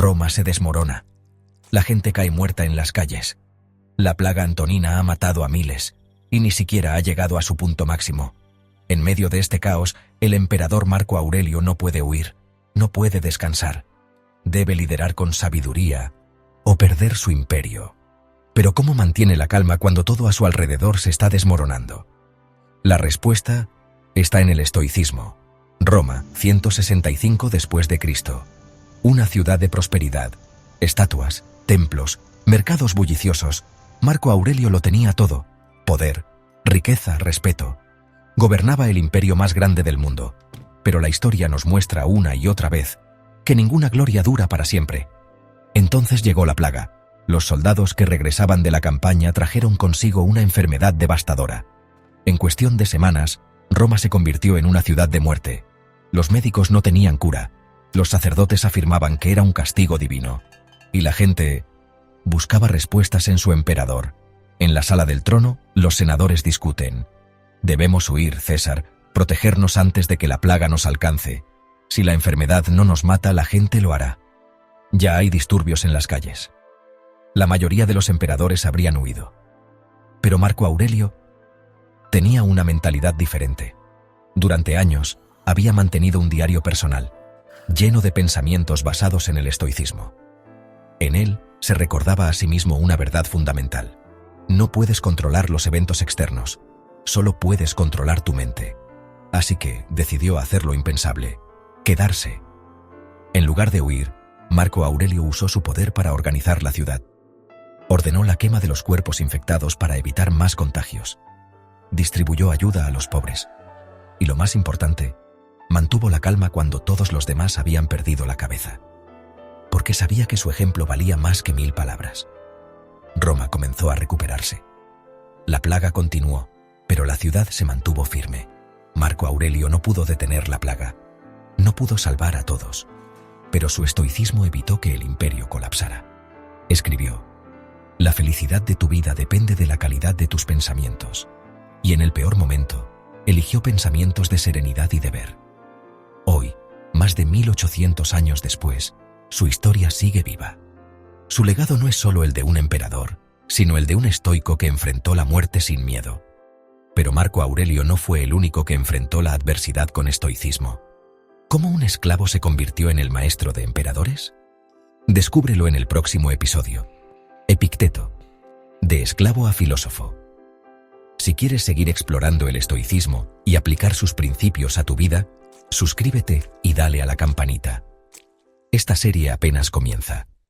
Roma se desmorona. La gente cae muerta en las calles. La plaga antonina ha matado a miles, y ni siquiera ha llegado a su punto máximo. En medio de este caos, el emperador Marco Aurelio no puede huir, no puede descansar. Debe liderar con sabiduría o perder su imperio. Pero ¿cómo mantiene la calma cuando todo a su alrededor se está desmoronando? La respuesta está en el estoicismo. Roma, 165 después de Cristo. Una ciudad de prosperidad, estatuas, templos, mercados bulliciosos. Marco Aurelio lo tenía todo: poder, riqueza, respeto. Gobernaba el imperio más grande del mundo, pero la historia nos muestra una y otra vez que ninguna gloria dura para siempre. Entonces llegó la plaga. Los soldados que regresaban de la campaña trajeron consigo una enfermedad devastadora. En cuestión de semanas, Roma se convirtió en una ciudad de muerte. Los médicos no tenían cura, los sacerdotes afirmaban que era un castigo divino, y la gente buscaba respuestas en su emperador. En la sala del trono, los senadores discuten. Debemos huir, César, protegernos antes de que la plaga nos alcance. Si la enfermedad no nos mata, la gente lo hará. Ya hay disturbios en las calles. La mayoría de los emperadores habrían huido. Pero Marco Aurelio tenía una mentalidad diferente. Durante años, había mantenido un diario personal, lleno de pensamientos basados en el estoicismo. En él se recordaba a sí mismo una verdad fundamental. No puedes controlar los eventos externos, solo puedes controlar tu mente. Así que decidió hacer lo impensable: quedarse. En lugar de huir, Marco Aurelio usó su poder para organizar la ciudad. Ordenó la quema de los cuerpos infectados para evitar más contagios. Distribuyó ayuda a los pobres. Y lo más importante, mantuvo la calma cuando todos los demás habían perdido la cabeza. Porque sabía que su ejemplo valía más que 1000 palabras. Roma comenzó a recuperarse. La plaga continuó, pero la ciudad se mantuvo firme. Marco Aurelio no pudo detener la plaga. No pudo salvar a todos. Pero su estoicismo evitó que el imperio colapsara. Escribió: la felicidad de tu vida depende de la calidad de tus pensamientos. Y en el peor momento, eligió pensamientos de serenidad y deber. Hoy, más de 1800 años después, su historia sigue viva. Su legado no es solo el de un emperador, sino el de un estoico que enfrentó la muerte sin miedo. Pero Marco Aurelio no fue el único que enfrentó la adversidad con estoicismo. ¿Cómo un esclavo se convirtió en el maestro de emperadores? Descúbrelo en el próximo episodio. Epicteto, de esclavo a filósofo. Si quieres seguir explorando el estoicismo y aplicar sus principios a tu vida, suscríbete y dale a la campanita. Esta serie apenas comienza.